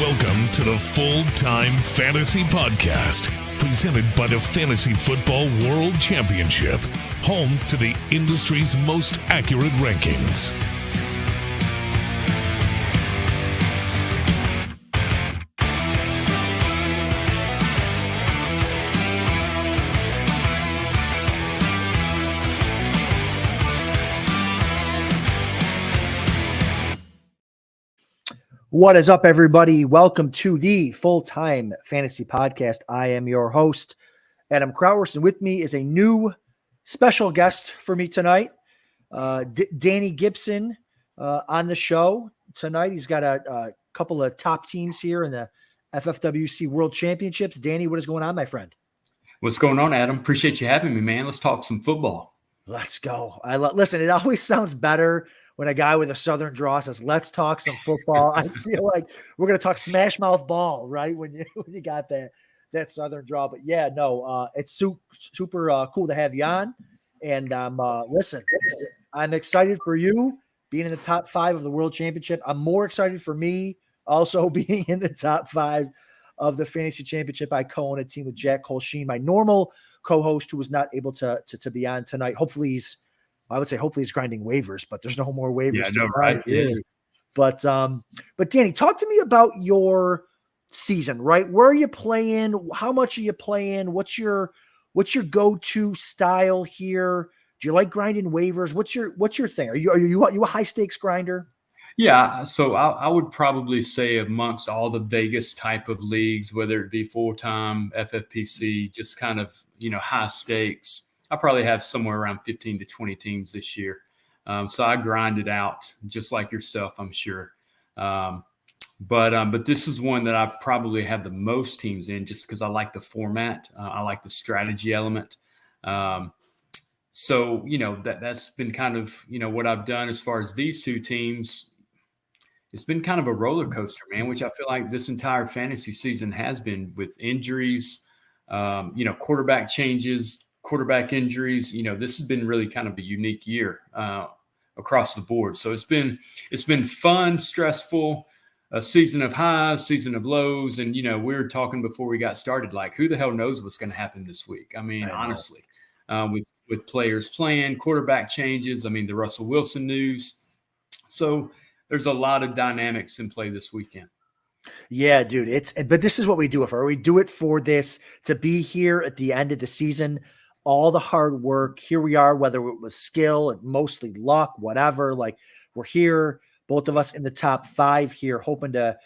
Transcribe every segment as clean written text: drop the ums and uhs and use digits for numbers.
Welcome to the Full-Time Fantasy Podcast, presented by the Fantasy Football World Championship, home to the industry's most accurate rankings. What is up, everybody? Welcome to the Full-Time Fantasy Podcast. I am your host, Adam Crowers, and with me is a new special guest for me tonight, Danny Gipson, on the show tonight. He's got a couple of top teams here in the FFWC World Championships. Danny, what is going on, my friend? What's going on, Adam? Appreciate you having me, man. Let's talk some football. Let's go. Listen, it always sounds better when a guy with a Southern draw says, let's talk some football. I feel like we're going to talk smash mouth ball, right? When you got that Southern draw. But yeah, no, it's super cool to have you on. And listen, I'm excited for you being in the top 5 of the World Championship. I'm more excited for me also being in the top 5 of the Fantasy Championship. I co-own a team with Jack Colsheen, my normal co-host, who was not able to be on tonight. Hopefully he's grinding waivers, but there's no more waivers. Yeah, no, right. Really. But Danny, talk to me about your season, right? Where are you playing? How much are you playing? What's your go-to style here? Do you like grinding waivers? What's your thing? Are you a high stakes grinder? Yeah, so I would probably say amongst all the Vegas type of leagues, whether it be full-time, FFPC, just kind of, high stakes, I probably have somewhere around 15 to 20 teams this year. So I grind it out just like yourself, I'm sure. But this is one that I probably have the most teams in just because I like the format. I like the strategy element. So, that's been kind of, what I've done as far as these two teams. It's been kind of a roller coaster, man, which I feel like this entire fantasy season has been, with injuries, quarterback changes, quarterback injuries. This has been really kind of a unique year across the board. So it's been fun, stressful, a season of highs, season of lows. And, we were talking before we got started, like, who the hell knows what's going to happen this week? I mean, honestly, with players playing, quarterback changes, the Russell Wilson news. So there's a lot of dynamics in play this weekend. Yeah, dude. But this is what we do it for. We do it for this, to be here at the end of the season, all the hard work. Here we are, whether it was skill and mostly luck, whatever, like, we're here, both of us in the top 5 here, hoping to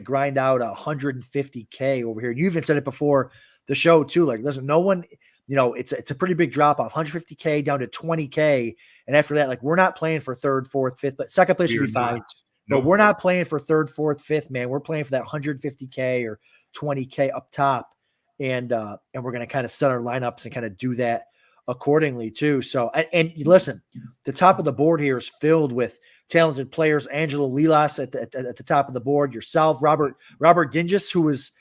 grind out 150K over here. You even said it before the show too. Like, listen, no one, it's a pretty big drop off, 150K down to 20K. And after that, like, we're not playing for 3rd, 4th, 5th, but second place should be fine. But we're not playing for 3rd, 4th, 5th, man. We're playing for that 150K or 20K up top. And we're going to kind of set our lineups and kind of do that accordingly too. So, and listen, the top of the board here is filled with talented players. Angelo Lilas at the top of the board. Yourself, Robert Dingus, who was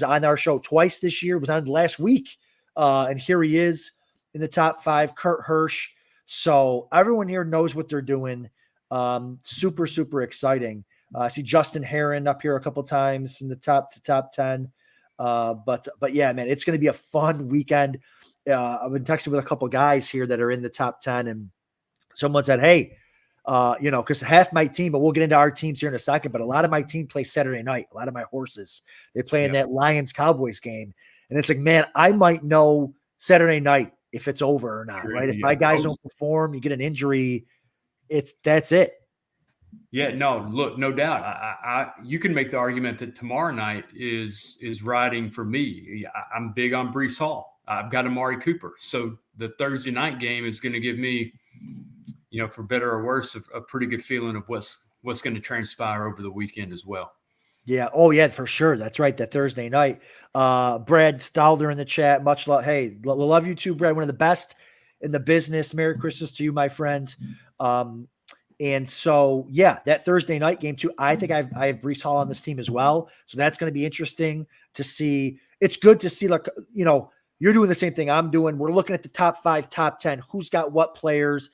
on our show twice this year, was on last week. And here he is in the top 5, Kurt Hirsch. So everyone here knows what they're doing. Super, super exciting. I see Justin Heron up here a couple times in the top 10. But yeah, man, it's going to be a fun weekend. I've been texting with a couple guys here that are in the top 10, and someone said, hey, because half my team, but we'll get into our teams here in a second, but a lot of my team plays Saturday night. A lot of my horses, they play in that Lions-Cowboys game. And it's like, man, I might know Saturday night if it's over or not, right? If my guys don't perform, you get an injury, that's it. Yeah, no, look, no doubt. You can make the argument that tomorrow night is riding for me. I'm big on Breece Hall. I've got Amari Cooper. So the Thursday night game is going to give me, for better or worse, a pretty good feeling of what's going to transpire over the weekend as well. Yeah. Oh, yeah, for sure. That's right. That Thursday night. Brad Stalder in the chat. Much love. Hey, love you too, Brad. One of the best in the business. Merry Christmas to you, my friend. And so, yeah, that Thursday night game too. I think I have Breece Hall on this team as well. So that's going to be interesting to see. It's good to see, like, you're doing the same thing I'm doing. We're looking at the top 5, top 10, who's got what players,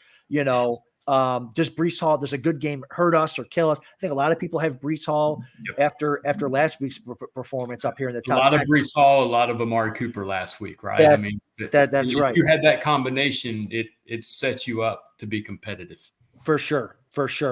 Does Breece Hall, does a good game hurt us or kill us? I think a lot of people have Breece Hall after last week's performance up here in the top 10. A lot of Breece Hall, a lot of Amari Cooper last week, right? That's right. If you had that combination, it sets you up to be competitive. For sure.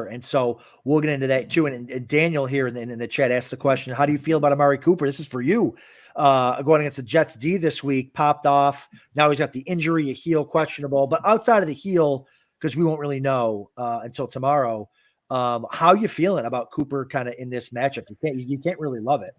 And so we'll get into that too. And Daniel here in the chat asked the question, how do you feel about Amari Cooper? This is for you. Going against the Jets D this week, popped off. Now he's got the injury, a heel, questionable. But outside of the heel, because we won't really know until tomorrow, how you feeling about Cooper kind of in this matchup? You can't really love it.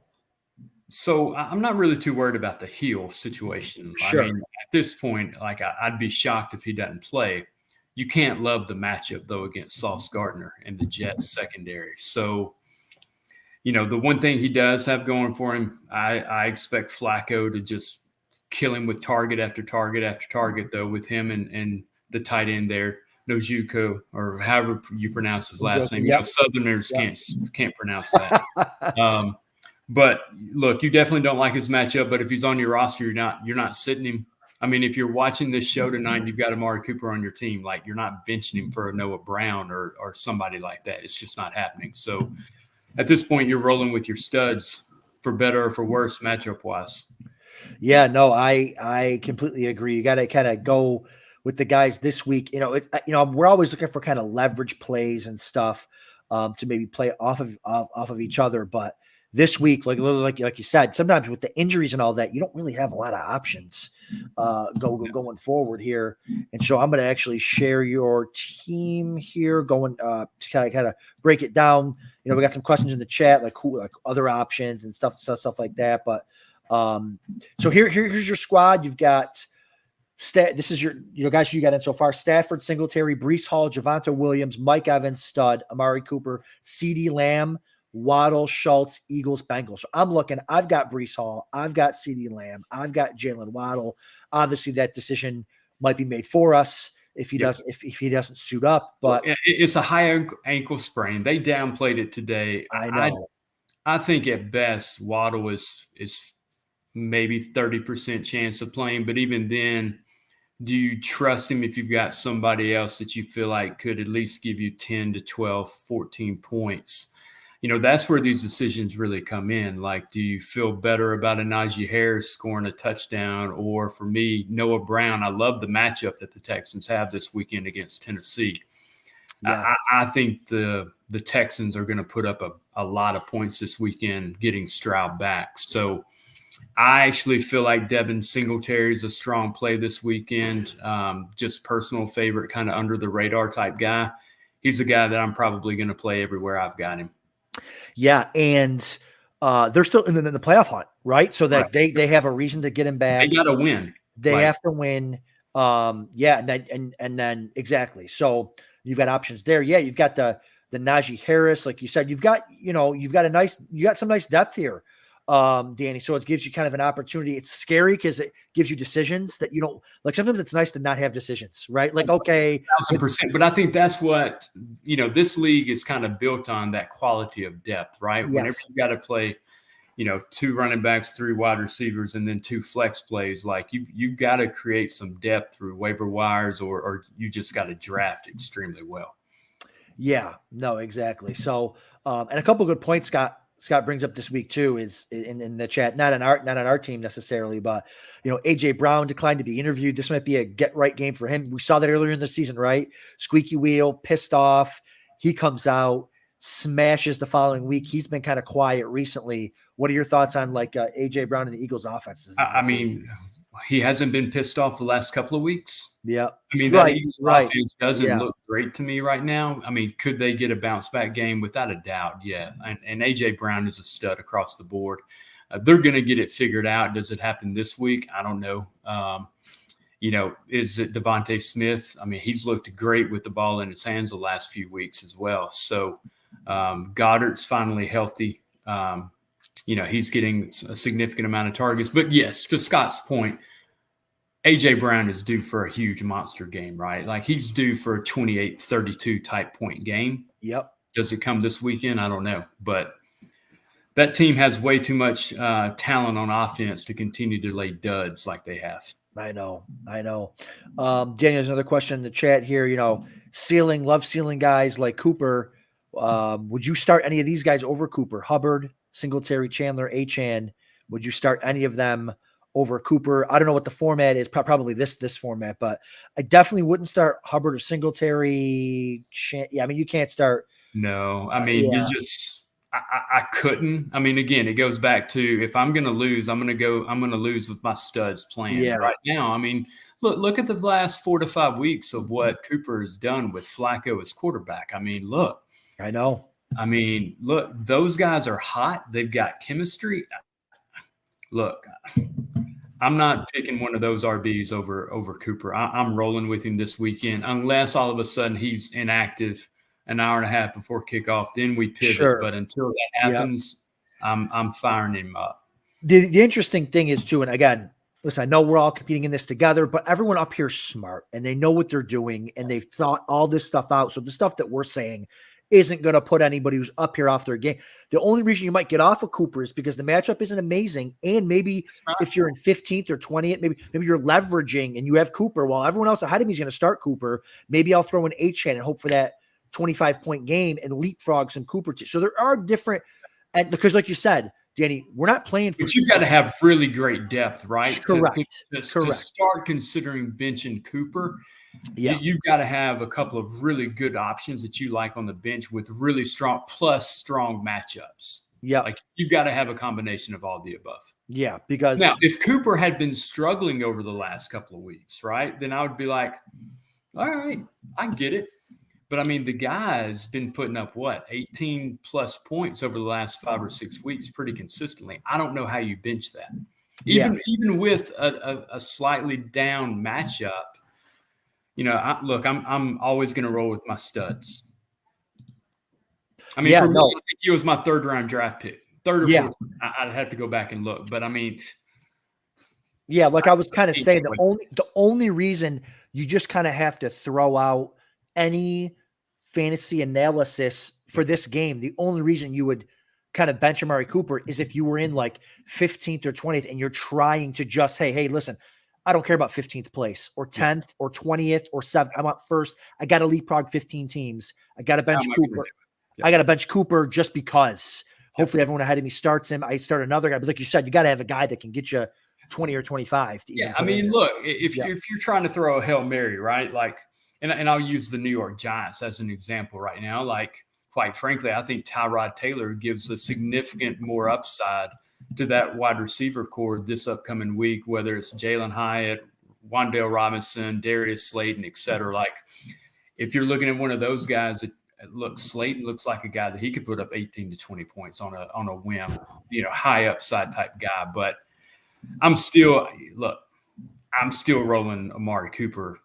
So I'm not really too worried about the heel situation. Sure. I mean, at this point, like I'd be shocked if he doesn't play. You can't love the matchup, though, against Sauce Gardner and the Jets secondary. So, the one thing he does have going for him, I expect Flacco to just kill him with target after target after target, though, with him and the tight end there, Njoku, or however you pronounce his last name. Yep. Southerners can't pronounce that. But, look, you definitely don't like his matchup, but if he's on your roster, you're not sitting him. I mean, if you're watching this show tonight, you've got Amari Cooper on your team. Like, you're not benching him for a Noah Brown or somebody like that. It's just not happening. So, at this point, you're rolling with your studs for better or for worse matchup-wise. Yeah, no, I completely agree. You got to kind of go with the guys this week. We're always looking for kind of leverage plays and stuff to maybe play off of each other. But this week, like you said, sometimes with the injuries and all that, you don't really have a lot of options going forward here. And so I'm going to actually share your team here, going to kind of break it down. We got some questions in the chat, like other options and stuff like that. But so here's your squad. You've got this is your guys you got in so far: Stafford, Singletary, Breece Hall, Javonte Williams, Mike Evans, stud, Amari Cooper, CeeDee Lamb, Waddle, Schultz, Eagles, Bengals. So I'm looking, I've got Breece Hall, I've got CeeDee Lamb, I've got Jalen Waddle. Obviously that decision might be made for us if he doesn't, if he doesn't suit up, but it's a high ankle sprain. They downplayed it today. I know. I think at best Waddle is maybe 30% chance of playing, but even then, do you trust him if you've got somebody else that you feel like could at least give you 10 to 12, 14 points? That's where these decisions really come in. Like, do you feel better about a Najee Harris scoring a touchdown? Or for me, Noah Brown? I love the matchup that the Texans have this weekend against Tennessee. Yeah. I think the Texans are going to put up a lot of points this weekend getting Stroud back. So I actually feel like Devin Singletary is a strong play this weekend. Just personal favorite, kind of under the radar type guy. He's a guy that I'm probably going to play everywhere I've got him. Yeah, and they're still in the playoff hunt, right? So that they have a reason to get him back. They got to win. They have to win. And then exactly. So you've got options there. Yeah, you've got the Najee Harris, like you said. You've got some nice depth here, Danny. So it gives you kind of an opportunity. It's scary because it gives you decisions that you don't like. Sometimes it's nice to not have decisions, right? Like, okay, 1,000%. But I think that's what, this league is kind of built on, that quality of depth, right? Yes. Whenever you got to play, 2 running backs, 3 wide receivers, and then 2 flex plays, like you've got to create some depth through waiver wires or you just got to draft extremely well. Yeah, no, exactly. So, and a couple of good points Scott brings up this week too is in the chat, not on our team necessarily, but AJ Brown declined to be interviewed. This might be a get right game for him. We saw that earlier in the season, right? Squeaky wheel, pissed off. He comes out, smashes the following week. He's been kind of quiet recently. What are your thoughts on AJ Brown and the Eagles offense? I mean, he hasn't been pissed off the last couple of weeks. Yeah. I mean, that Eagles offense doesn't look great to me right now. I mean, could they get a bounce back game? Without a doubt, yeah. And A.J. Brown is a stud across the board. They're going to get it figured out. Does it happen this week? I don't know. Is it Devontae Smith? I mean, he's looked great with the ball in his hands the last few weeks as well. So Goddard's finally healthy. He's getting a significant amount of targets. But, yes, to Scott's point, A.J. Brown is due for a huge monster game, right? Like, he's due for a 28-32 type point game. Yep. Does it come this weekend? I don't know. But that team has way too much talent on offense to continue to lay duds like they have. I know. Daniel, there's another question in the chat here. love ceiling guys like Cooper. Would you start any of these guys over Cooper? Hubbard, Singletary, Chandler, Achane. Would you start any of them over Cooper? I don't know what the format is, probably this format, but I definitely wouldn't start Hubbard or Singletary. Yeah, I mean, you can't start. No, I mean, you just I couldn't. I mean, again, it goes back to if I'm going to lose, I'm going to lose with my studs playing. Yeah. Right now, I mean, look at the last 4 to 5 weeks of what Cooper has done with Flacco as quarterback. I mean, look. I know. I mean, look, those guys are hot. They've got chemistry. Look, I'm not picking one of those RBs over Cooper. I'm rolling with him this weekend, unless all of a sudden he's inactive an hour and a half before kickoff. Then we pivot. Sure. But until that happens, I'm firing him up. The interesting thing is too, and again, listen, I know we're all competing in this together, but everyone up here is smart and they know what they're doing and they've thought all this stuff out. So the stuff that we're saying isn't going to put anybody who's up here off their game. The only reason you might get off of Cooper is because the matchup isn't amazing. And maybe if you're in 15th or 20th, maybe you're leveraging and you have Cooper while everyone else ahead of me is going to start Cooper. Maybe I'll throw in Achane and hope for that 25-point game and leapfrog some Cooper. So there are different, and because like you said, Danny, we're not playing for. But you've got to have really great depth, right? Correct. To start considering benching Cooper. Yeah, you've got to have a couple of really good options that you like on the bench with really strong matchups. Yeah, like you've got to have a combination of all the above. Yeah, because now if Cooper had been struggling over the last couple of weeks, right, then I would be like, all right, I get it. But I mean, the guy's been putting up 18 plus points over the last 5 or 6 weeks pretty consistently. I don't know how you bench that, even with a slightly down matchup. You know, I'm always going to roll with my studs. I mean, for me, I think he was my 3rd round draft pick. 3rd or 4th. I'd have to go back and look, but I mean, like I was kind of saying, the only reason you just kind of have to throw out any fantasy analysis for this game, the only reason you would kind of bench Amari Cooper is if you were in like 15th or 20th and you're trying to just say, hey, listen, I don't care about 15th place or 10th or 20th or 7th. I want first. I got to leapfrog 15 teams. I got to bench Cooper. I got to bench Cooper just because hopefully everyone ahead of me starts him. I start another guy. But like you said, you got to have a guy that can get you 20 or 25. I mean, look, if you're trying to throw a Hail Mary, right? Like, and I'll use the New York Giants as an example right now. Like, quite frankly, I think Tyrod Taylor gives a significant more upside to that wide receiver core this upcoming week, whether it's Jalen Hyatt, Wan'Dale Robinson, Darius Slayton, et cetera. Like, if you're looking at one of those guys, Slayton looks like a guy that he could put up 18 to 20 points on a whim, high upside type guy. But I'm still rolling Amari Cooper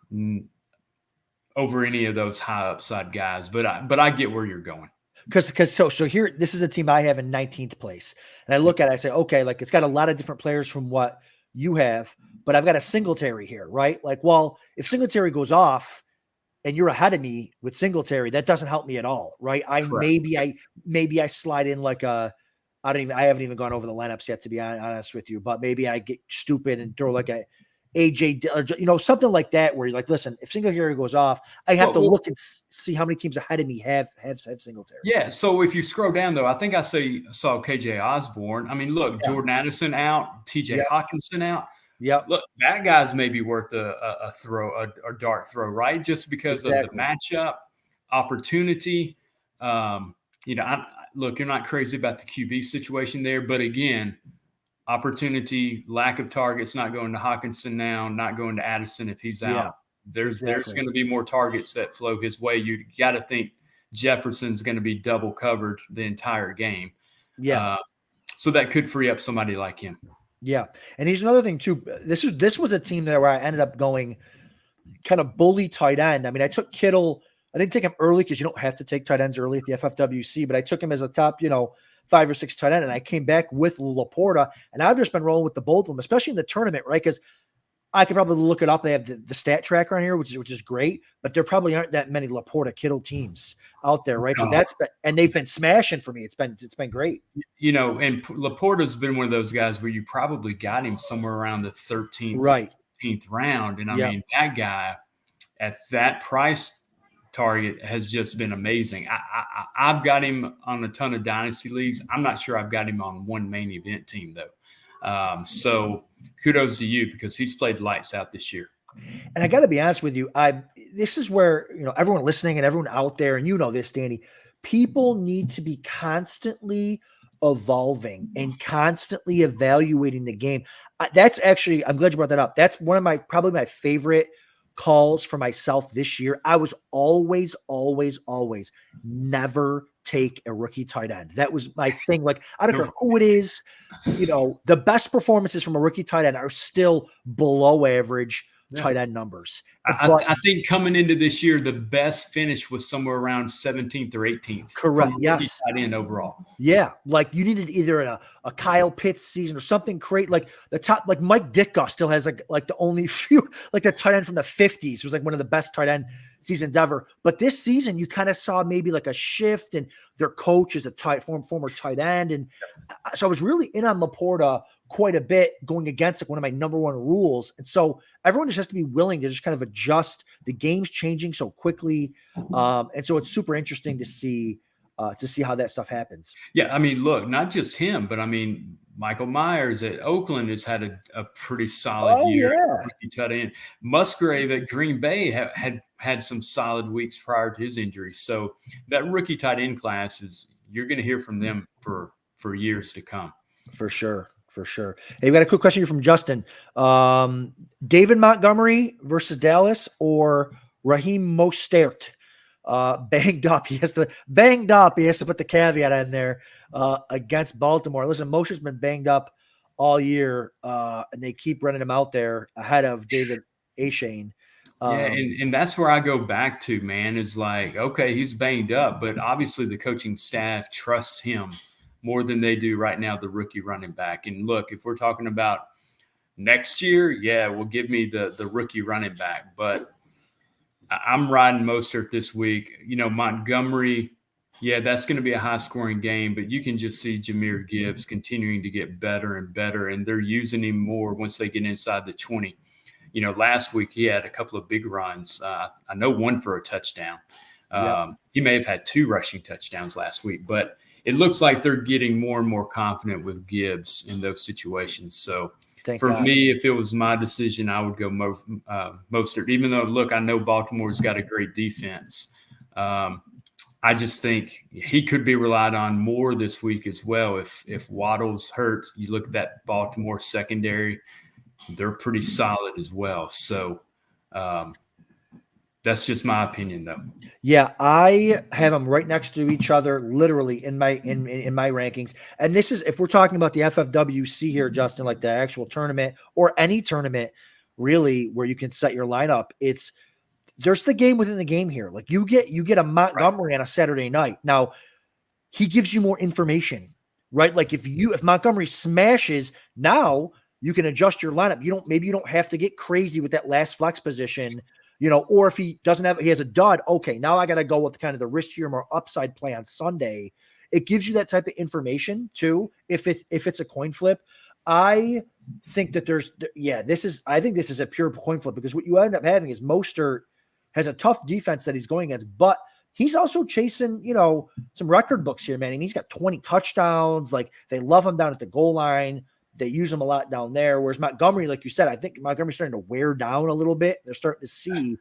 over any of those high upside guys. But I get where you're going. So here, this is a team I have in 19th place. And I look at it, I say, okay, like it's got a lot of different players from what you have, but I've got a Singletary here, right? Like, well, if Singletary goes off and you're ahead of me with Singletary, that doesn't help me at all, right? Maybe I slide in like I haven't even gone over the lineups yet, to be honest with you, but maybe I get stupid and throw like a AJ, or, something like that, where you're like, listen, if Singletary goes off, I have to look and see how many teams ahead of me have Singletary. Yeah. So if you scroll down, though, I think I saw KJ Osborne. I mean, look, Jordan Addison out, TJ Hawkinson out. Yep. Look, that guy's maybe worth a dart throw, right? Just because of the matchup, opportunity. You're not crazy about the QB situation there, but again, opportunity, lack of targets, not going to Hawkinson now, not going to Addison if he's out. There's going to be more targets that flow his way. You got to think Jefferson's going to be double covered the entire game. Yeah. So that could free up somebody like him. Yeah. And here's another thing too. This was a team where I ended up going kind of bully tight end. I mean, I took Kittle. I didn't take him early because you don't have to take tight ends early at the FFWC, but I took him as a top, 5 or 6 tight end, and I came back with Laporta, and I've just been rolling with the both of them, especially in the tournament, right? Because I could probably look it up. They have the stat tracker on here, which is great, but there probably aren't that many Laporta Kittle teams out there, right? So and they've been smashing for me. It's been great. And Laporta's been one of those guys where you probably got him somewhere around the 13th, 15th round, and I mean that guy at that price target has just been amazing. I've got him on a ton of dynasty leagues. I'm not sure I've got him on one main event team though. So kudos to you because he's played lights out this year. And I got to be honest with you, this is where, everyone listening and everyone out there, and this, Danny, people need to be constantly evolving and constantly evaluating the game. That's actually, I'm glad you brought that up. That's one of probably my favorite calls for myself this year. I was always never take a rookie tight end. That was my thing. Like, I don't care who it is, the best performances from a rookie tight end are still below average tight end numbers. I think coming into this year, the best finish was somewhere around 17th or 18th. Correct. Yes. Tight end overall. Yeah. Like you needed either a Kyle Pitts season or something great. Like the top, like Mike Ditka still has like the only few, like the tight end from the 50s was like one of the best tight end seasons ever. But this season you kind of saw maybe like a shift, and their coach is a former tight end. And so I was really in on Laporta quite a bit, going against like one of my number one rules. And so everyone just has to be willing to just kind of adjust. The game's changing so quickly. And so it's super interesting to see how that stuff happens. Yeah. I mean, look, not just him, but I mean, Michael Myers at Oakland has had a pretty solid year. Yeah. Tight end. Musgrave at Green Bay had some solid weeks prior to his injury. So that rookie tight end class you're going to hear from them for years to come. For sure. Hey, we got a quick question here from Justin. David Montgomery versus Dallas or Raheem Mostert? Banged up. He has to put the caveat in there against Baltimore. Listen, Mostert's been banged up all year, and they keep running him out there ahead of David Achane. And that's where I go back to, man, is like, okay, he's banged up, but obviously the coaching staff trusts him more than they do right now, the rookie running back. And look, if we're talking about next year, well, give me the rookie running back. But I'm riding Mostert this week. Montgomery, that's going to be a high-scoring game, but you can just see Jahmyr Gibbs continuing to get better and better, and they're using him more once they get inside the 20. Last week he had a couple of big runs. I know one for a touchdown. He may have had 2 rushing touchdowns last week, but it looks like they're getting more and more confident with Gibbs in those situations. So for me, if it was my decision, I would go Mostert, even though, look, I know Baltimore's got a great defense. I just think he could be relied on more this week as well. If Waddle's hurt, you look at that Baltimore secondary, they're pretty solid as well. So that's just my opinion, though. Yeah, I have them right next to each other, literally in my rankings. And this is, if we're talking about the FFWC here, Justin, like the actual tournament or any tournament, really, where you can set your lineup. There's the game within the game here. Like you get a Montgomery on a Saturday night. Now, he gives you more information, right? Like if Montgomery smashes, now you can adjust your lineup. Maybe you don't have to get crazy with that last flex position. Or if he has a dud, okay, now I got to go with kind of the riskier, more upside play on Sunday. It gives you that type of information too. If it's a coin flip, I think that I think this is a pure coin flip, because what you end up having is Mostert has a tough defense that he's going against, but he's also chasing, some record books here, man. And he's got 20 touchdowns. Like, they love him down at the goal line. They use him a lot down there. Whereas Montgomery, like you said, I think Montgomery's starting to wear down a little bit. They're starting to see,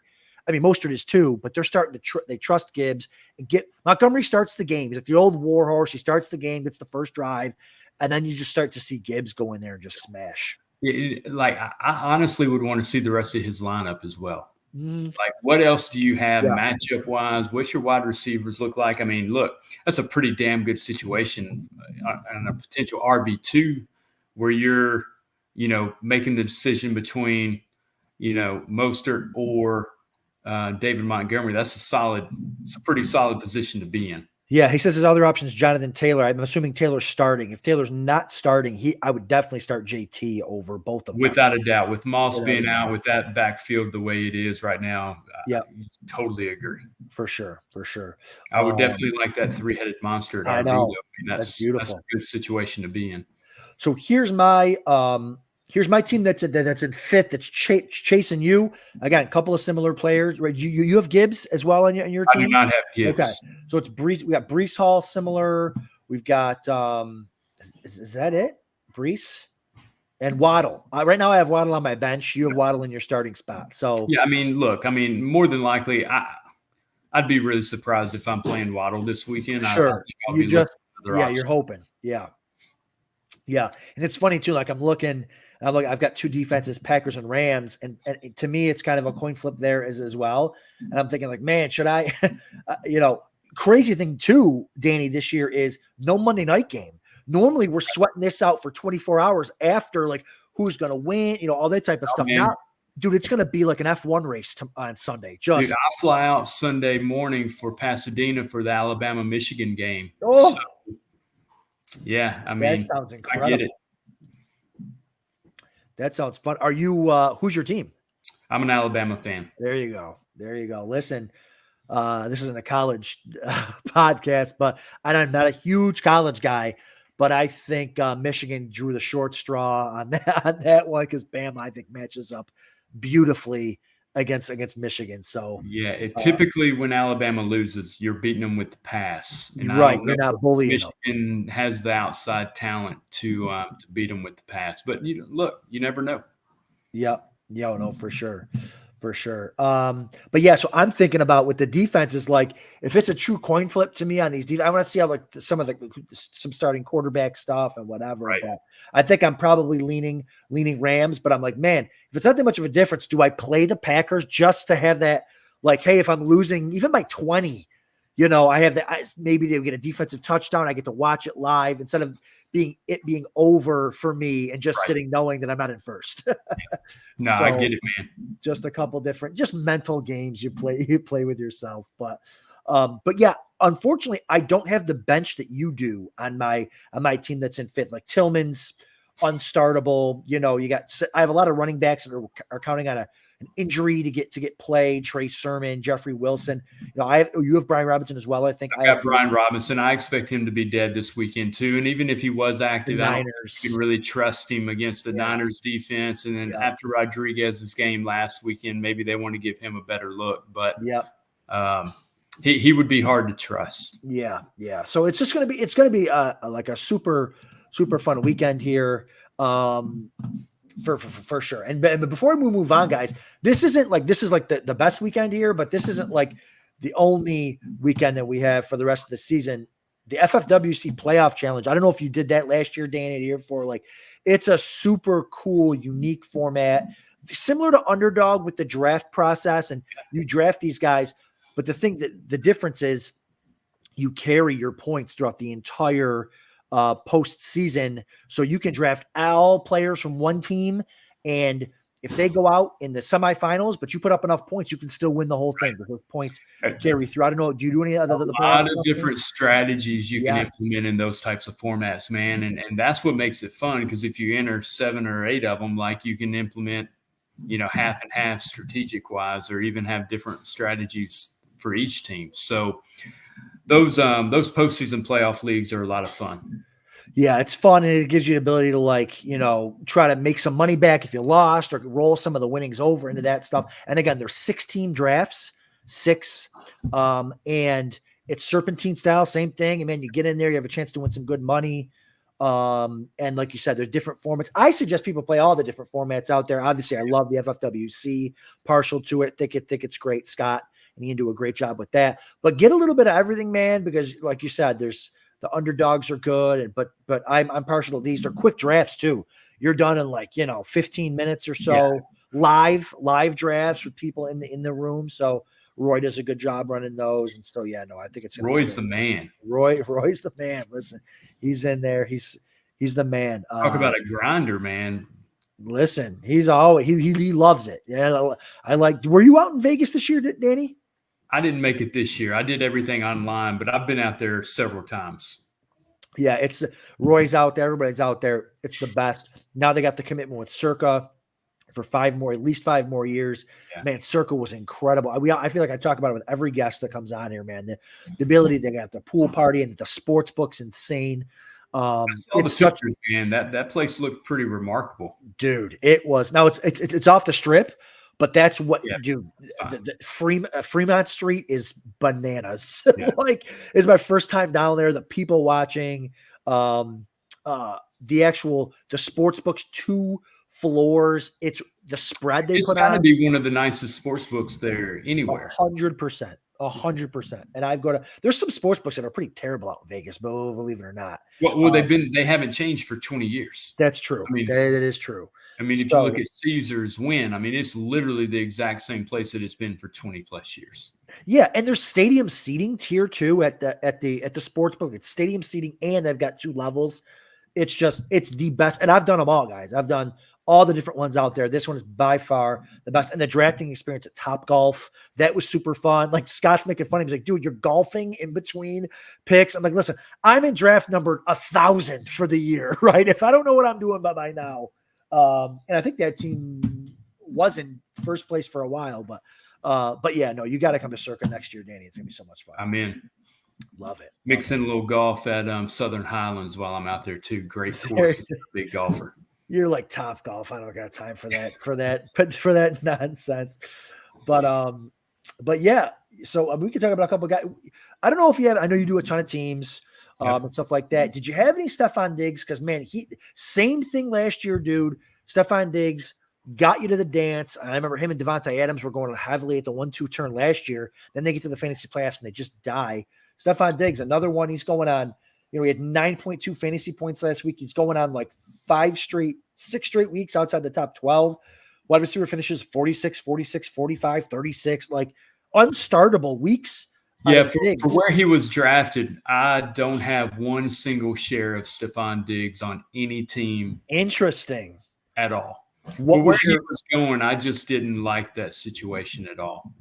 Mostert is too, but they're starting to they trust Gibbs and Montgomery starts the game. He's like the old war horse. He starts the game, gets the first drive, and then you just start to see Gibbs go in there and just smash. I honestly would want to see the rest of his lineup as well. Like, what else do you have matchup wise? What's your wide receivers look like? I mean, look, that's a pretty damn good situation on a potential RB2 where you're, making the decision between, Mostert or David Montgomery. It's a pretty solid position to be in. Yeah, he says his other option is Jonathan Taylor. I'm assuming Taylor's starting. If Taylor's not starting, I would definitely start JT over both of them. Without a doubt. With Moss being out, with that backfield the way it is right now, I totally agree. For sure. I would definitely like that 3-headed monster. I know. That's beautiful. That's a good situation to be in. So here's my Here's my team that's in fifth. That's chasing you again. A couple of similar players, right? You have Gibbs as well on your team. I do not have Gibbs. Okay, so it's Brees. We got Brees Hall similar. We've got is that it? Brees and Waddle. Right now, I have Waddle on my bench. You have Waddle in your starting spot. So yeah, I mean, look, more than likely, I'd be really surprised if I'm playing Waddle this weekend. Sure, you're hoping, yeah. And it's funny too. Like I'm looking, I've got two defenses, Packers and Rams, and to me, it's kind of a coin flip there as well. And I'm thinking like, man, should I? Crazy thing too, Danny, this year is no Monday night game. Normally, we're sweating this out for 24 hours after, like who's going to win, all that type of stuff. Man. Now, dude, it's going to be like an F1 race on Sunday. Dude, I fly out Sunday morning for Pasadena for the Alabama-Michigan game. Oh. So, yeah, I mean, that sounds incredible. I get it. That sounds fun. Are you? Who's your team? I'm an Alabama fan. There you go. Listen, this isn't a college podcast, but I'm not a huge college guy. But I think Michigan drew the short straw on that one because Bama, I think, matches up beautifully against Michigan. So yeah, typically when Alabama loses, you're beating them with the pass, and right, you're not bullying. Michigan has the outside talent to beat them with the pass, but you never know. Yep, no, for sure. But yeah, so I'm thinking about with the defenses, like if it's a true coin flip to me on these defenses, I want to see how like some starting quarterback stuff and whatever. Right. But I think I'm probably leaning Rams, but I'm like, man, if it's not that much of a difference, do I play the Packers just to have that? Like, hey, if I'm losing even by 20, I have that. Maybe they get a defensive touchdown. I get to watch it live instead of being over for me and just sitting knowing that I'm not in first. No, I get it, man. Just a couple different, just mental games you play with yourself. But yeah, unfortunately, I don't have the bench that you do on my team that's in fifth. Like Tillman's unstartable. I have a lot of running backs that are counting on an injury to get played. Trey Sermon, Jeffrey Wilson. You have Brian Robinson as well. I think I got Brian Robinson. I expect him to be dead this weekend too. And even if he was active, I don't think you can really trust him against the Niners defense. And then after Rodriguez's game last weekend, maybe they want to give him a better look. But he would be hard to trust. Yeah. So it's going to be like a super super fun weekend here. For sure. And before we move on, guys, this is like the best weekend here, but this isn't like the only weekend that we have for the rest of the season. The FFWC playoff challenge. I don't know if you did that last year, Danny, the year before. Like, it's a super cool, unique format, similar to Underdog with the draft process. And you draft these guys, but the difference is you carry your points throughout the entire postseason. So you can draft all players from one team, and if they go out in the semifinals, but you put up enough points, you can still win the whole thing. Those points carry through. I don't know. Do you do any other? A lot of different strategies you can implement in those types of formats, man. And that's what makes it fun, because if you enter 7 or 8 of them, like, you can implement, half and half strategic wise, or even have different strategies for each team. So those postseason playoff leagues are a lot of fun. Yeah, it's fun, and it gives you the ability to try to make some money back if you lost, or roll some of the winnings over into that stuff. And again, there's 6-team drafts, and it's serpentine style, same thing. And man, you get in there, you have a chance to win some good money. And like you said, there's different formats. I suggest people play all the different formats out there. Obviously, I love the FFWC, partial to it. Think it's great, Scott, and you can do a great job with that. But get a little bit of everything, man, because like you said, there's the underdogs are good, but I'm partial to these. They're quick drafts too. You're done in 15 minutes or so. Yeah. Live drafts with people in the room. So Roy does a good job running those. And so I think it's Roy's the man. Roy's the man. Listen, he's in there. He's the man. Talk about a grinder, man. Listen, he's always he loves it. Yeah, were you out in Vegas this year, Danny? I didn't make it this year. I did everything online, but I've been out there several times. Yeah, it's Roy's out there. Everybody's out there. It's the best. Now they got the commitment with Circa for at least 5 more years. Yeah. Man, Circa was incredible. I feel like I talk about it with every guest that comes on here, man. The ability, they got the pool party, and the sports book's insane. I saw the pictures, man. That place looked pretty remarkable, dude. It was. Now it's off the strip, but that's what, dude. The Fremont Street is bananas. Yeah. Like, it's my first time down there. The people watching, the sports books, 2 floors. It's the spread they put on. It's got to be one of the nicest sports books there anywhere. 100%. 100%. And there's some sports books that are pretty terrible out in Vegas, but believe it or not. Well, they haven't changed for 20 years. That's true. I mean, that is true. I mean, if you look at Caesars Wynn, I mean, it's literally the exact same place that it's been for 20 plus years. Yeah. And there's stadium seating tier 2 at the sports book. It's stadium seating, and they've got 2 levels. It's the best. And I've done them all, guys. I've done all the different ones out there. This one is by far the best. And the drafting experience at Top Golf, that was super fun. Like, Scott's making fun of me. He's like, dude, you're golfing in between picks. I'm like, listen, I'm in draft number 1,000 for the year, right? If I don't know what I'm doing by now. And I think that team was in first place for a while, but yeah, no, you got to come to Circa next year, Danny. It's gonna be so much fun. I'm in. Love it. Mix in a little golf at Southern Highlands while I'm out there too. Great course. Big golfer. You're like Top Golf. I don't got time for that nonsense. But yeah. So we can talk about a couple of guys. I don't know if you have. I know you do a ton of teams and stuff like that. Did you have any Stefon Diggs? Because, man, same thing last year, dude. Stefon Diggs got you to the dance. I remember him and Devontae Adams were going heavily at the 1-2 turn last year. Then they get to the fantasy playoffs and they just die. Stefon Diggs, another one. He's going on. He had 9.2 fantasy points last week. He's going on like 6 straight weeks outside the top 12. Wide receiver finishes 46, 46, 45, 36, like unstartable weeks. Yeah, for where he was drafted, I don't have one single share of Stefon Diggs on any team. Interesting. At all. Where he was going, I just didn't like that situation at all.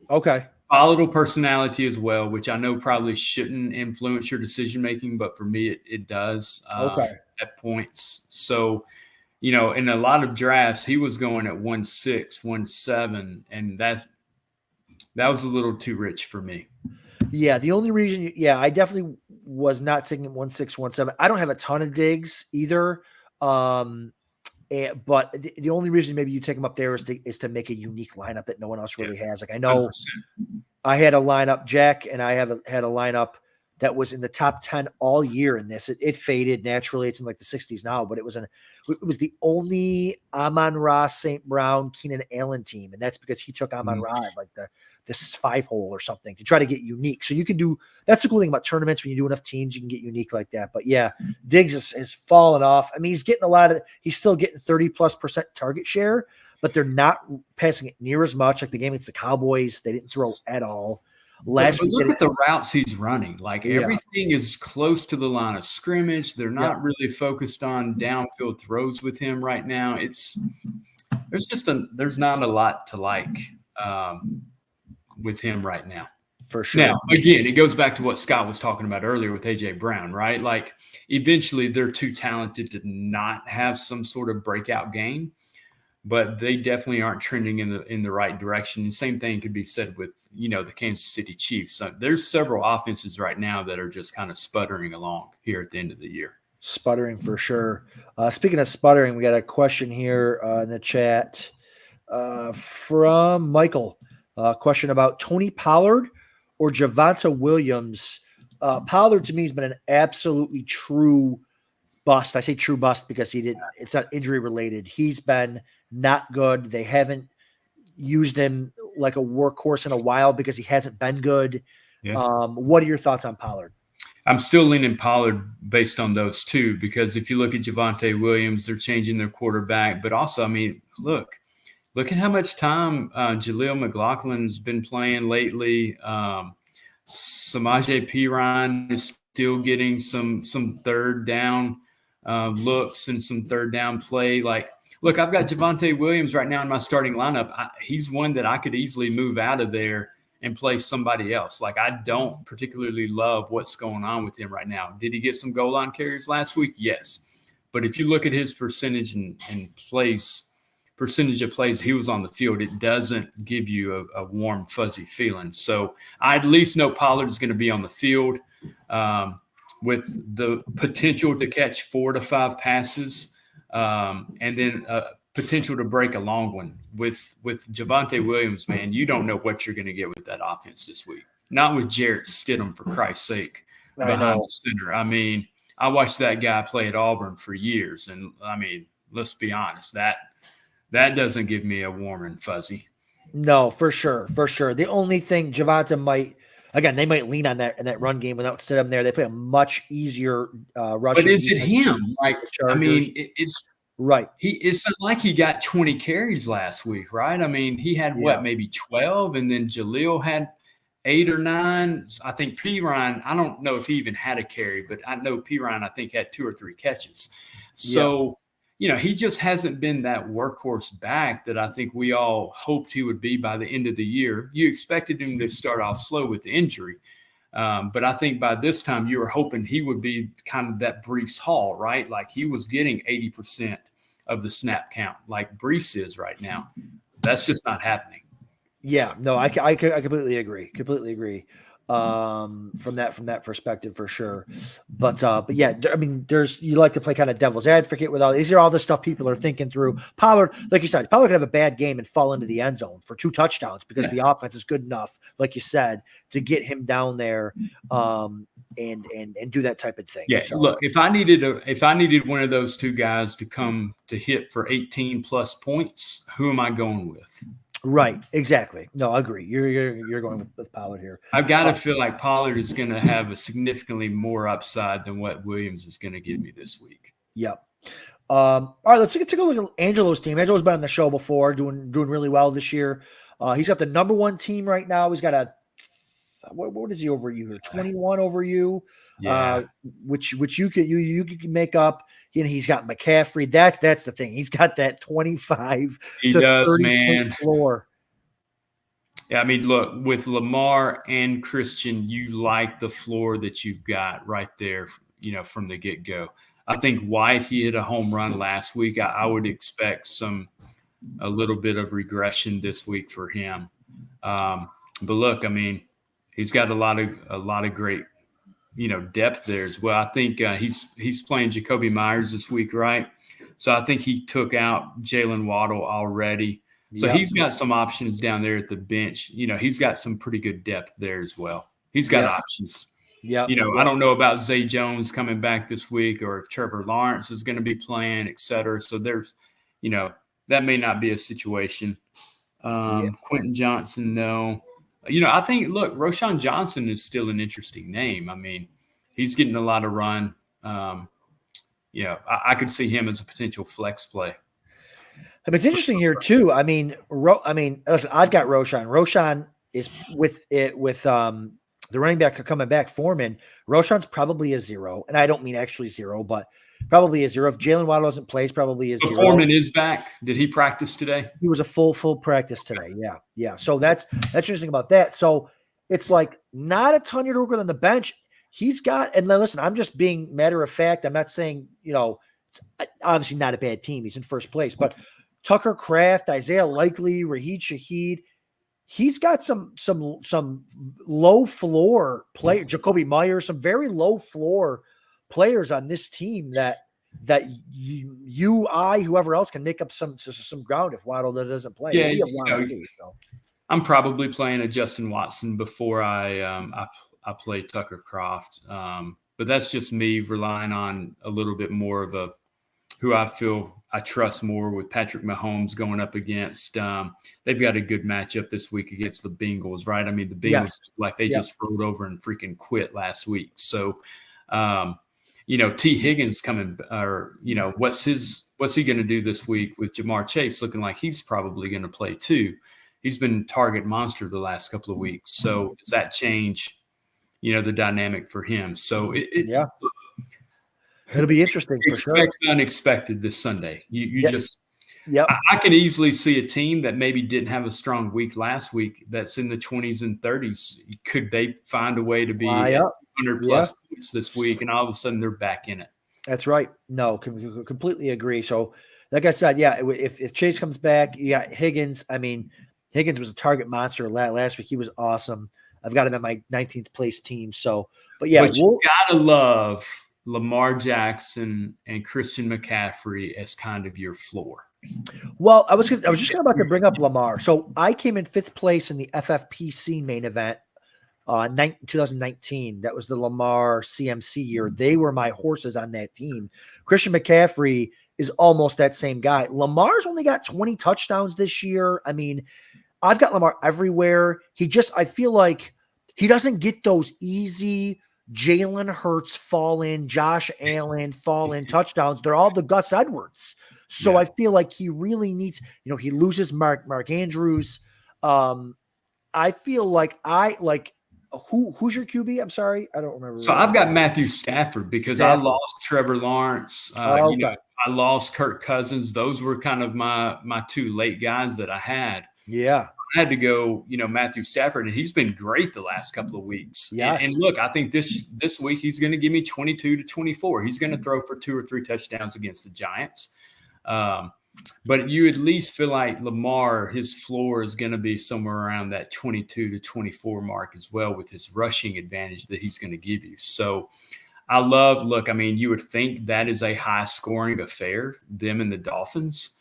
Okay. Volatile personality as well, which I know probably shouldn't influence your decision making, but for me, it does at points. So, in a lot of drafts, he was going at 1.6, 1.7, and that was a little too rich for me. Yeah, the only reason, I definitely was not taking 1.6, 1.7. I don't have a ton of Diggs either. But the only reason maybe you take him up there is to make a unique lineup that no one else really has. Like, I know 100%. I had a lineup, Jack, and I had a lineup that was in the top 10 all year in this. It faded naturally. It's in like the 60s now, but it was the only Amon-Ra, St. Brown, Keenan Allen team. And that's because he took Amon-Ra like this 5-hole or something to try to get unique. So you can do, that's the cool thing about tournaments. When you do enough teams, you can get unique like that. But yeah, Diggs has fallen off. I mean, he's still getting 30+% target share, but they're not passing it near as much. Like the game against the Cowboys, they didn't throw at all. But look at the routes he's running. Like, everything is close to the line of scrimmage. They're not really focused on downfield throws with him right now. There's not a lot to like with him right now. For sure. Now, again, it goes back to what Scott was talking about earlier with A.J. Brown, right? Like, eventually they're too talented to not have some sort of breakout game. But they definitely aren't trending in the right direction. And same thing could be said with, the Kansas City Chiefs. So there's several offenses right now that are just kind of sputtering along here at the end of the year. Sputtering for sure. Speaking of sputtering, we got a question here in the chat from Michael. Question about Tony Pollard or Javonte Williams. Pollard to me has been an absolutely true bust. I say true bust because it's not injury related. He's been not good. They haven't used him like a workhorse in a while because he hasn't been good. Yeah. What are your thoughts on Pollard? I'm still leaning Pollard based on those two, because if you look at Javonte Williams, they're changing their quarterback. But also, I mean, look at how much time Jaleel McLaughlin's been playing lately. Samaje Perine is still getting some third down looks and some third down play. Like, look, I've got Javonte Williams right now in my starting lineup. He's one that I could easily move out of there and play somebody else. Like, I don't particularly love what's going on with him right now. Did he get some goal line carries last week? Yes. But if you look at his percentage percentage of plays he was on the field, it doesn't give you a warm, fuzzy feeling. So I at least know Pollard is going to be on the field. with the potential to catch 4 to 5 passes, and then potential to break a long one. With Javonte Williams, man, you don't know what you're going to get with that offense this week. Not with Jarrett Stidham, for Christ's sake, behind the center. I mean, I watched that guy play at Auburn for years, and I mean, let's be honest, that doesn't give me a warm and fuzzy. No, for sure. The only thing Javonte might, again, they might lean on that in that run game without Stidham there. They play a much easier rush. But is it him? Like, I mean, it's right. It's not like he got 20 carries last week, right? I mean, he had maybe 12, and then Jaleel had 8 or 9. I think Perine, I don't know if he even had a carry, but I know Perine, I think, had 2 or 3 catches. So, he just hasn't been that workhorse back that I think we all hoped he would be by the end of the year. You expected him to start off slow with the injury. But I think by this time you were hoping he would be kind of that Breece Hall, right? Like he was getting 80% of the snap count like Breece is right now. That's just not happening. Yeah, no, I completely agree. From that perspective for sure. But yeah, I mean, you like to play kind of devil's advocate with all these are all the stuff people are thinking through. Pollard, like you said, Pollard could have a bad game and fall into the end zone for 2 touchdowns because the offense is good enough, like you said, to get him down there and do that type of thing. Yeah, so, look, if I needed one of those 2 guys to come to hit for 18 plus points, who am I going with? Right, exactly. No, I agree. You're going with Pollard here. I've got to feel like Pollard is going to have a significantly more upside than what Williams is going to give me this week. Yep. All right, let's take a look at Angelo's team. Angelo's been on the show before, doing really well this year. He's got the number 1 team right now. He's got what is he over you here? 21 over you. Yeah. Which you can make up. He's got McCaffrey. That's the thing. He's got that 25 he to does, 30 man. floor. Yeah, I mean, look, with Lamar and Christian, you like the floor that you've got right there, from the get-go. I think White, he hit a home run last week. I would expect a little bit of regression this week for him. But look, I mean, he's got a lot of great, depth there as well. I think he's playing Jacoby Myers this week, right? So I think he took out Jalen Waddle already. So he's got some options down there at the bench. He's got some pretty good depth there as well. He's got options. Yeah. I don't know about Zay Jones coming back this week or if Trevor Lawrence is going to be playing, et cetera. So there's, that may not be a situation. Quentin Johnson, no. I think, look, Roschon Johnson is still an interesting name. I mean, he's getting a lot of run. I could see him as a potential flex play. But it's interesting here too. I mean, listen, I've got Roschon. Roschon is with the running back coming back, Foreman. Roschon's probably a 0, and I don't mean actually 0, but probably a 0. If Jalen Waddle doesn't play, it's probably a 0. Foreman is back. Did he practice today? He was a full practice today. Yeah. So that's interesting about that. So it's like not a ton you're working on the bench. He's got, and listen, I'm just being matter of fact. I'm not saying, it's obviously not a bad team. He's in first place, but Tucker Kraft, Isaiah Likely, Raheed Shaheed, he's got some low floor player, Jacoby Myers, some very low floor players on this team that whoever else can make up some ground if Waddle doesn't play. Yeah, I'm probably playing a Justin Watson before I play Tucker Kraft, but that's just me relying on a little bit more of who I feel I trust more with Patrick Mahomes going up against. They've got a good matchup this week against the Bengals, right? I mean, the Bengals just rolled over and freaking quit last week. So, T. Higgins coming, or what's he going to do this week with Jamar Chase looking like he's probably going to play too? He's been target monster the last couple of weeks. So does that change, the dynamic for him? So it'll be interesting. Expect unexpected this Sunday. I can easily see a team that maybe didn't have a strong week last week that's in the 20s and 30s. Could they find a way to be 100 plus points this week, and all of a sudden they're back in it? That's right. No, completely agree. So, like I said, if Chase comes back, you got Higgins. I mean, Higgins was a target monster last week. He was awesome. I've got him at my 19th place team. So, but yeah, but you gotta love Lamar Jackson and Christian McCaffrey as kind of your floor. Well, I was just about to bring up Lamar. So I came in 5th place in the FFPC main event, 2019. That was the Lamar CMC year. They were my horses on that team. Christian McCaffrey is almost that same guy. Lamar's only got 20 touchdowns this year. I mean, I've got Lamar everywhere. I feel like he doesn't get those easy Jalen Hurts fall in, Josh Allen fall in touchdowns. They're all the Gus Edwards. So I feel like he really needs, he loses Mark Andrews. I feel like who's your QB? I'm sorry. I don't remember. So I've got Matthew Stafford because I lost Trevor Lawrence. Okay. I lost Kirk Cousins. Those were kind of my 2 late guys that I had. Yeah. I had to go, Matthew Stafford, and he's been great the last couple of weeks. Yeah. And look, I think this week he's going to give me 22 to 24. He's going to throw for 2 or 3 touchdowns against the Giants. But you at least feel like Lamar, his floor is going to be somewhere around that 22 to 24 mark as well, with his rushing advantage that he's going to give you. So you would think that is a high scoring affair, them and the Dolphins.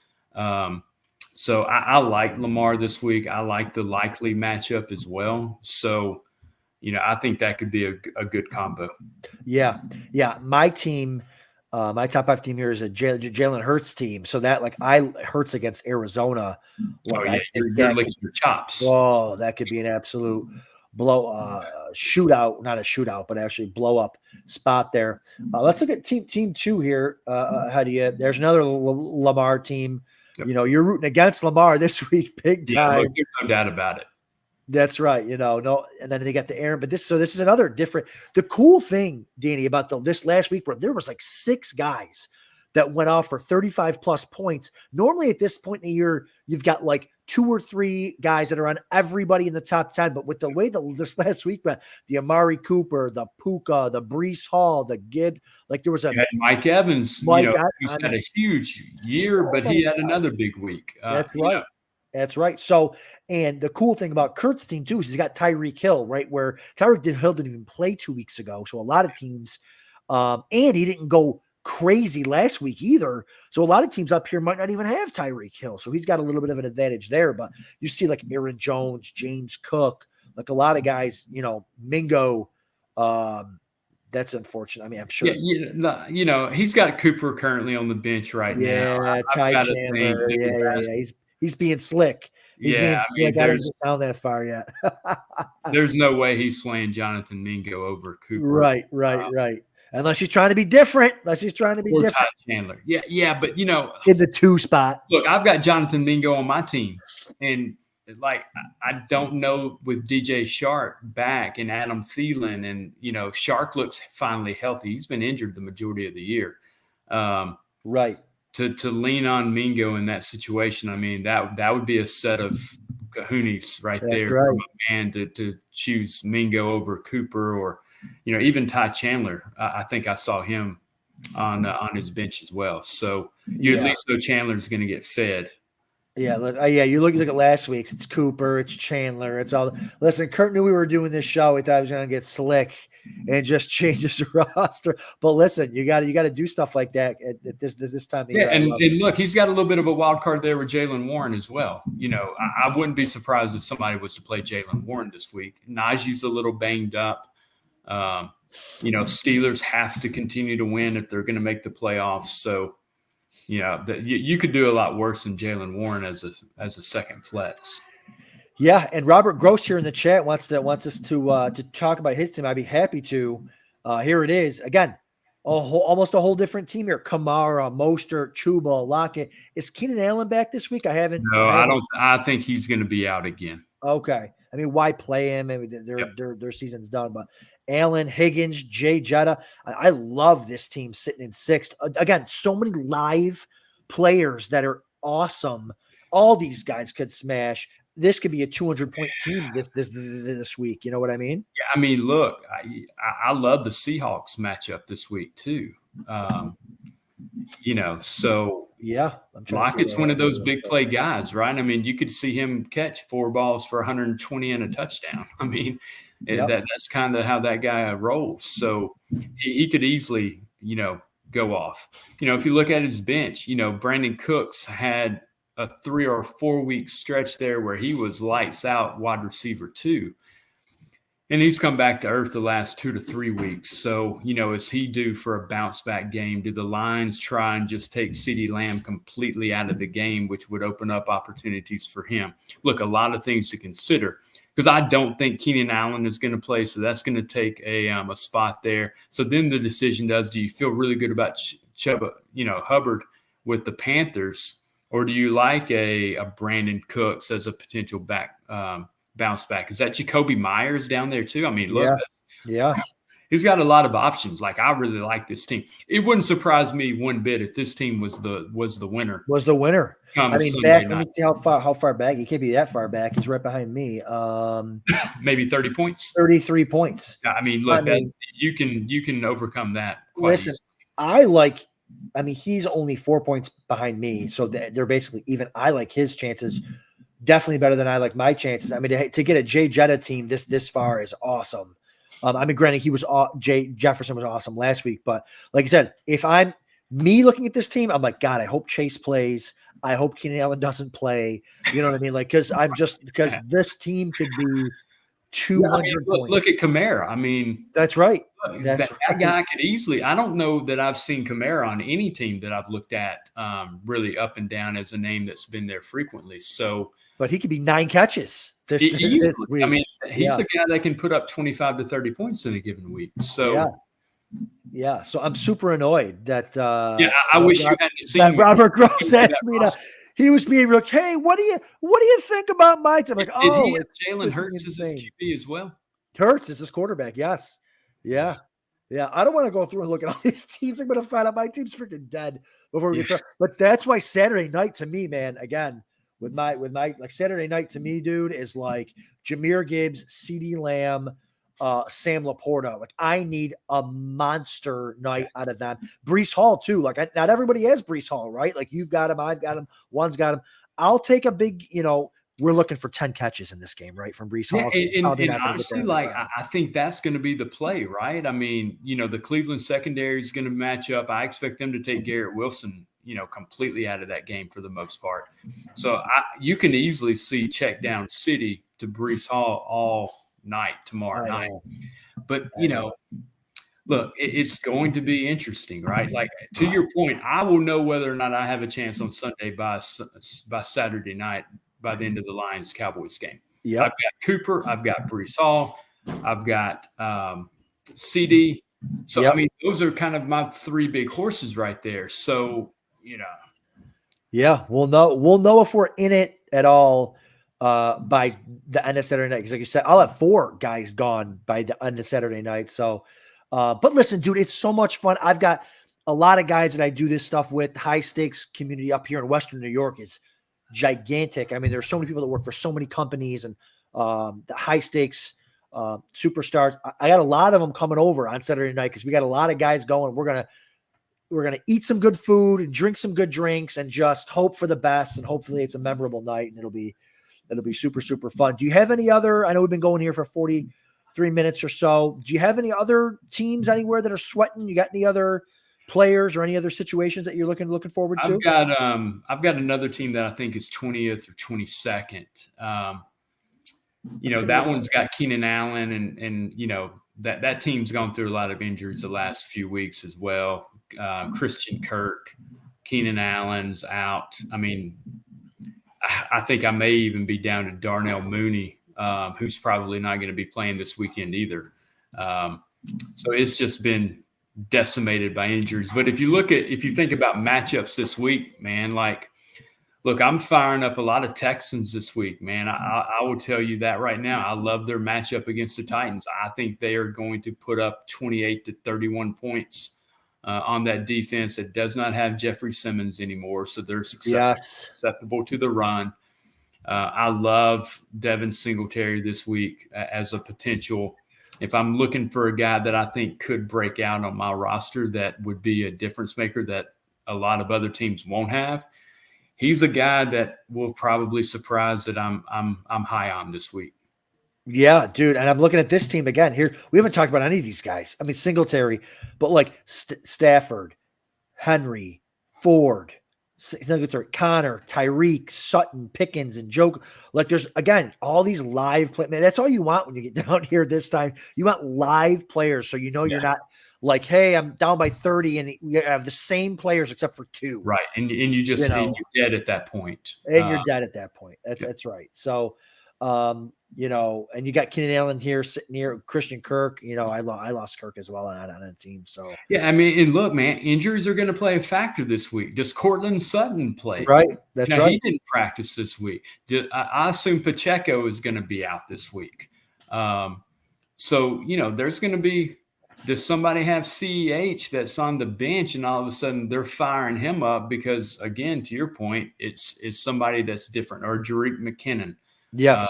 So I like Lamar this week. I like the likely matchup as well. So, I think that could be a good combo. Yeah. Yeah. My team, my top 5 team here is a Jalen Hurts team. So that Hurts against Arizona. You're licking your chops. Oh, that could be an absolute shootout, not a shootout, but actually blow up spot there. Let's look at team 2 here. There's another Lamar team. Yep. You're rooting against Lamar this week, big time. Yeah, there's no doubt about it. That's right. No, and then they got the Aaron, but this is another different. The cool thing, Danny, about this last week, where there was 6 guys that went off for 35 plus points. Normally at this point in the year, you've got 2 or 3 guys that are on everybody in the top 10. But with the way this last week went, the Amari Cooper, the Puka, the Breece Hall, the Gibb, there was Mike Evans, who's had a huge year, but he had another big week. That's right. That's right. So, and the cool thing about Kurt's team too is he's got Tyreek Hill, right? Where Tyreek Hill didn't even play 2 weeks ago. So a lot of teams, and he didn't go crazy last week either. So a lot of teams up here might not even have Tyreek Hill. So he's got a little bit of an advantage there. But you see Aaron Jones, James Cook, a lot of guys, Mingo. That's unfortunate. I mean, I'm sure. Yeah, he's got Cooper currently on the bench right now. Yeah, Ty Chandler. Yeah. He's being slick. He's being slick. I didn't get down that far yet. There's no way he's playing Jonathan Mingo over Cooper. Right. Unless he's trying to be different. Or Ty Chandler. Yeah, but in the 2 spot. Look, I've got Jonathan Mingo on my team, and I don't know with DJ Shark back and Adam Thielen, and Shark looks finally healthy. He's been injured the majority of the year. Right. To lean on Mingo in that situation, I mean, that would be a set of kahunas right there from a man to choose Mingo over Cooper or, even Ty Chandler. I think I saw him on his bench as well. So you at least know Chandler's going to get fed. Yeah, you look at last week's. It's Cooper, it's Chandler, it's all. Listen, Kurt knew we were doing this show. He thought he was going to get slick and just change his roster. But listen, you got to do stuff like that at this time of year. Yeah, and look, he's got a little bit of a wild card there with Jaylen Warren as well. I wouldn't be surprised if somebody was to play Jaylen Warren this week. Najee's a little banged up. Steelers have to continue to win if they're going to make the playoffs. So. You could do a lot worse than Jaylen Warren as a second flex. Yeah, and Robert Gross here in the chat wants us to talk about his team. I'd be happy to. Here it is again, almost a whole different team here. Kamara, Mostert, Chuba, Lockett. Is Keenan Allen back this week? I don't. I think he's going to be out again. Okay. I mean, why play him? I mean, their season's done. But Allen, Higgins, Jay Jetta. I love this team sitting in 6th. Again, so many live players that are awesome. All these guys could smash. This could be a 200-point team this week. You know what I mean? Yeah. I mean, look, I love the Seahawks matchup this week too. So yeah, Lockett's one of those big play guys, right? I mean, you could see him catch 4 balls for 120 and a touchdown. I mean, Yep. That's kind of how that guy rolls. So he could easily, go off. If you look at his bench, Brandon Cooks had a 3 or 4 week stretch there where he was lights out wide receiver 2. And he's come back to earth the last 2 to 3 weeks. So, is he due for a bounce back game? Do the Lions try and just take CeeDee Lamb completely out of the game, which would open up opportunities for him? Look, a lot of things to consider because I don't think Keenan Allen is going to play. So that's going to take a spot there. So then the decision do you feel really good about Hubbard with the Panthers, or do you like a Brandon Cooks as a potential bounce back? Is that Jacoby Myers down there too? I mean, look, yeah, he's got a lot of options. Like, I really like this team. It wouldn't surprise me one bit if this team was the winner. I mean, let me see how far back. He can't be that far back. He's right behind me. Maybe 30 points, 33 points. I mean, look, you can overcome that. Listen, he's only 4 points behind me, so they're basically even. I like his chances definitely better than I like my chances. I mean, to get a Jay Jetta team this far is awesome. Granted, Jay Jefferson was awesome last week, but like I said, if I'm me looking at this team, I'm like, God, I hope Chase plays. I hope Keenan Allen doesn't play. You know what I mean? Like, because this team could be 200 points. Look at Kamara. I mean, that's right. That guy could easily. I don't know that I've seen Kamara on any team that I've looked at really up and down as a name that's been there frequently. So, but he could be 9 catches. This week. I mean, he's a guy that can put up 25 to 30 points in a given week. So, yeah. So I'm super annoyed that. I wish you hadn't seen Robert Gross asked me to. He was being real. Hey, what do you think about my team? Like, did he have Jalen Hurts as his QB as well? Hurts is his quarterback. Yes. Yeah. I don't want to go through and look at all these teams. I'm going to find out my team's freaking dead before we get started. But that's why Saturday night to me, man, again, with my like Saturday night to me, dude, is like Jahmyr Gibbs, CeeDee Lamb, Sam Laporta. Like, I need a monster night out of them. Breece Hall too. Like, not everybody has Breece Hall, right? Like, you've got him, I've got him, one's got him. I'll take a big, we're looking for 10 catches in this game, right? From Breece Hall. And honestly, I think that's going to be the play, right? I mean, the Cleveland secondary is going to match up. I expect them to take Garrett Wilson, completely out of that game for the most part. So you can easily see check down city to Breece Hall all night tomorrow night. But, look, it's going to be interesting, right? Like, to your point, I will know whether or not I have a chance on Sunday by Saturday night, by the end of the Lions-Cowboys game. Yeah, I've got Cooper, I've got Breece Hall, I've got CD. So, I mean, those are kind of my 3 big horses right there. So, Yeah, we'll know if we're in it at all by the end of Saturday night. Because like you said, I'll have 4 guys gone by the end of Saturday night. So, but listen, dude, it's so much fun. I've got a lot of guys that I do this stuff with. High stakes community up here in Western New York is gigantic. I mean, there's so many people that work for so many companies, and the high stakes superstars. I got a lot of them coming over on Saturday night because we got a lot of guys going. We're gonna eat some good food and drink some good drinks and just hope for the best. And hopefully it's a memorable night and it'll be super, super fun. Do you have any other? I know we've been going here for 43 minutes or so. Do you have any other teams anywhere that are sweating? You got any other players or any other situations that you're looking forward to? I've got another team that I think is 20th or 22nd. That one's got Keenan Allen and that team's gone through a lot of injuries the last few weeks as well. Christian Kirk, Keenan Allen's out. I mean, I think I may even be down to Darnell Mooney, who's probably not going to be playing this weekend either. So it's just been decimated by injuries. But if you think about matchups this week, man, look, I'm firing up a lot of Texans this week, man. I will tell you that right now. I love their matchup against the Titans. I think they are going to put up 28 to 31 points on that defense that does not have Jeffrey Simmons anymore. So they're susceptible to the run. I love Devin Singletary this week as a potential. If I'm looking for a guy that I think could break out on my roster, that would be a difference maker that a lot of other teams won't have. He's a guy that will probably surprise that I'm high on this week. Yeah, dude. And I'm looking at this team again here. We haven't talked about any of these guys. I mean, Singletary, but like Stafford, Henry, Ford, Connor, Tyreek, Sutton, Pickens, and Joke. Like there's, again, all these live play. Man, that's all you want when you get down here this time. You want live players. So you know you're not like, hey, I'm down by 30 and you have the same players except for 2. Right. And you just, and you're dead at that point. And you're dead at that point. That's right. So, you know, and you got Keenan Allen here sitting here, Christian Kirk. You know, I lost Kirk as well on that team. So yeah, I mean, and look, man, injuries are going to play a factor this week. Does Cortland Sutton play? Right, that's right. He didn't practice this week. I assume Pacheco is going to be out this week. So you know, there's going to be. Does somebody have CEH that's on the bench and all of a sudden they're firing him up because, again, to your point, it's somebody that's different, or Jerick McKinnon? Yes.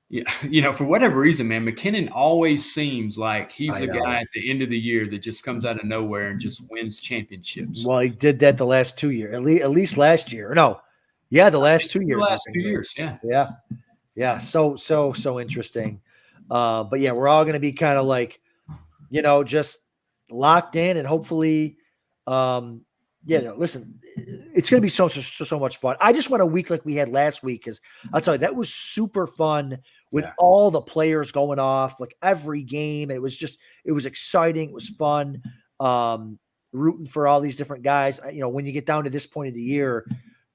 Yeah, you know, for whatever reason, man, McKinnon always seems like he's a guy at the end of the year that just comes out of nowhere and just wins championships. Well, he did that the last 2 years, at least last year. No, yeah, the last 2 years. The last 2 years, yeah. So interesting. But yeah, we're all going to be kind of like, you know, just locked in and hopefully, listen, it's going to be so much fun. I just want a week like we had last week because I'll tell you, that was super fun with all the players going off, like every game. It was exciting. It was fun. Rooting for all these different guys. You know, when you get down to this point of the year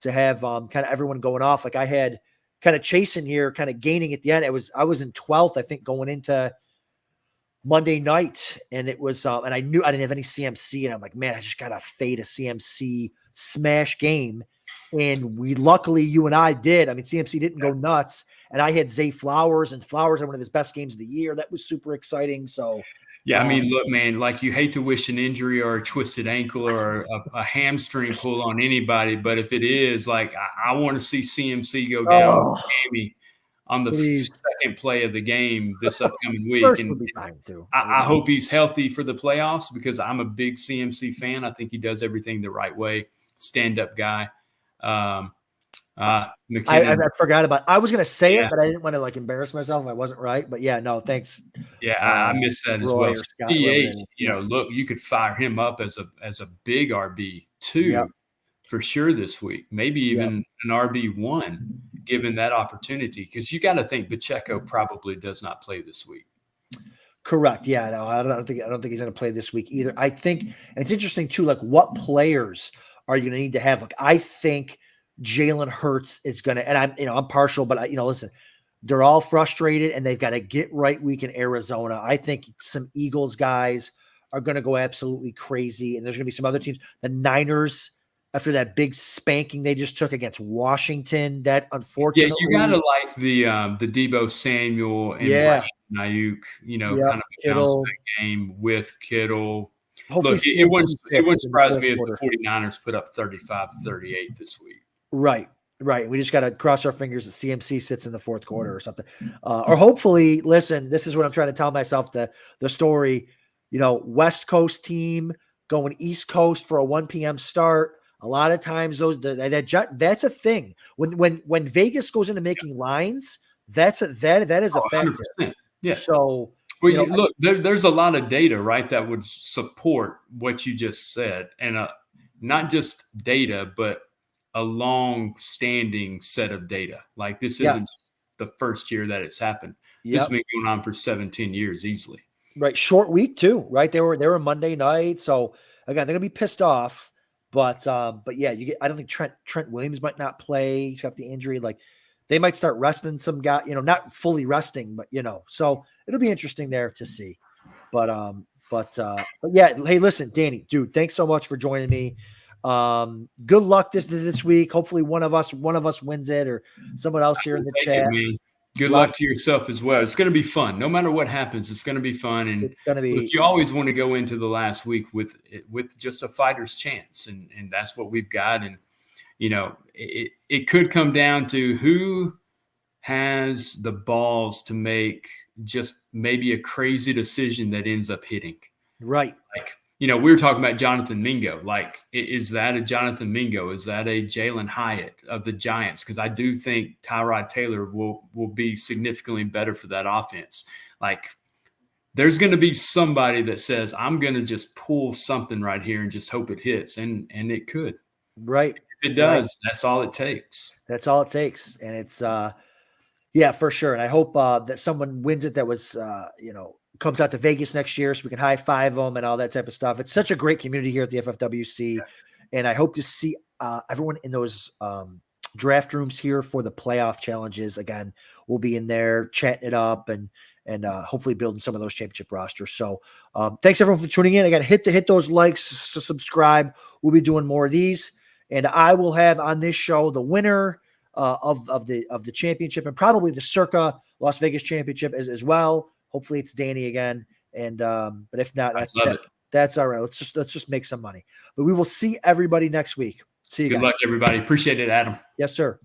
to have kind of everyone going off, like I had kind of chasing here, kind of gaining at the end. I was in 12th, I think, going into Monday night, and it was, and I knew I didn't have any CMC, and I'm like, man, I just gotta fade a CMC smash game, and luckily you and I did. I mean, CMC didn't go nuts, and I had Zay Flowers, and Flowers had one of his best games of the year. That was super exciting. So, yeah, I mean, look, man, like you hate to wish an injury or a twisted ankle or a hamstring pull on anybody, but if it is, like, I want to see CMC go down maybe on the second play of the game this upcoming week. And I hope he's healthy for the playoffs because I'm a big CMC fan. I think he does everything the right way. Stand-up guy. I forgot about I was going to say it, but I didn't want to like embarrass myself if I wasn't right. But yeah, no, thanks. Yeah, I missed that as well. CH, you know, look, you could fire him up as a big RB too. For sure this week, maybe even an RB1 given that opportunity, because you got to think Pacheco probably does not play this week. Correct. Yeah, no, I don't think he's going to play this week either. I think, and it's interesting too, like what players are you going to need to have? Like I think Jalen Hurts is going to, and I'm partial, but listen, they're all frustrated and they've got a get right week in Arizona. I think some Eagles guys are going to go absolutely crazy, and there's going to be some other teams. The Niners, after that big spanking they just took against Washington, that unfortunately. Yeah, you gotta like the Deebo Samuel and Brandon Ayuk, kind of Kittle game with Kittle. Hopefully look, it wouldn't surprise me if the 49ers put up 35-38 this week. Right. We just got to cross our fingers that CMC sits in the fourth quarter or something. Or hopefully, listen, this is what I'm trying to tell myself, the story, West Coast team going East Coast for a 1 p.m. start. A lot of times that's a thing. When Vegas goes into making lines, that is a factor. 100%. Yeah. So look, there's a lot of data, right, that would support what you just said, and not just data, but a long-standing set of data. Like this isn't the first year that it's happened. This has been going on for 17 years easily. Right, short week too. Right, they were Monday night, so again they're gonna be pissed off. But yeah, I don't think Trent Williams might not play. He's got the injury. Like they might start resting some guy, not fully resting, but so it'll be interesting there to see. But yeah, hey, listen, Danny, dude, thanks so much for joining me. Good luck this week. Hopefully one of us wins it, or someone else here in the chat. Good luck to yourself as well. It's going to be fun. No matter what happens, it's going to be fun. And it's going to be. You always want to go into the last week with just a fighter's chance, and that's what we've got. And it could come down to who has the balls to make just maybe a crazy decision that ends up hitting. Right. Like we were talking about Jonathan Mingo. Like, is that a Jonathan Mingo? Is that a Jalen Hyatt of the Giants? Because I do think Tyrod Taylor will be significantly better for that offense. Like, there's going to be somebody that says, I'm going to just pull something right here and just hope it hits. And it could. Right. If it does, that's all it takes. That's all it takes. And it's, yeah, for sure. And I hope that someone wins it that was, comes out to Vegas next year so we can high five them and all that type of stuff. It's such a great community here at the FFWC. And I hope to see everyone in those draft rooms here for the playoff challenges. Again, we'll be in there chatting it up and hopefully building some of those championship rosters. So thanks everyone for tuning in. Again, hit those likes, to subscribe. We'll be doing more of these. And I will have on this show the winner of the championship and probably the Circa Las Vegas championship as well. Hopefully it's Danny again. And but if not, that's all right. Let's just make some money. But we will see everybody next week. See you guys. Good luck, everybody. Appreciate it, Adam. Yes, sir.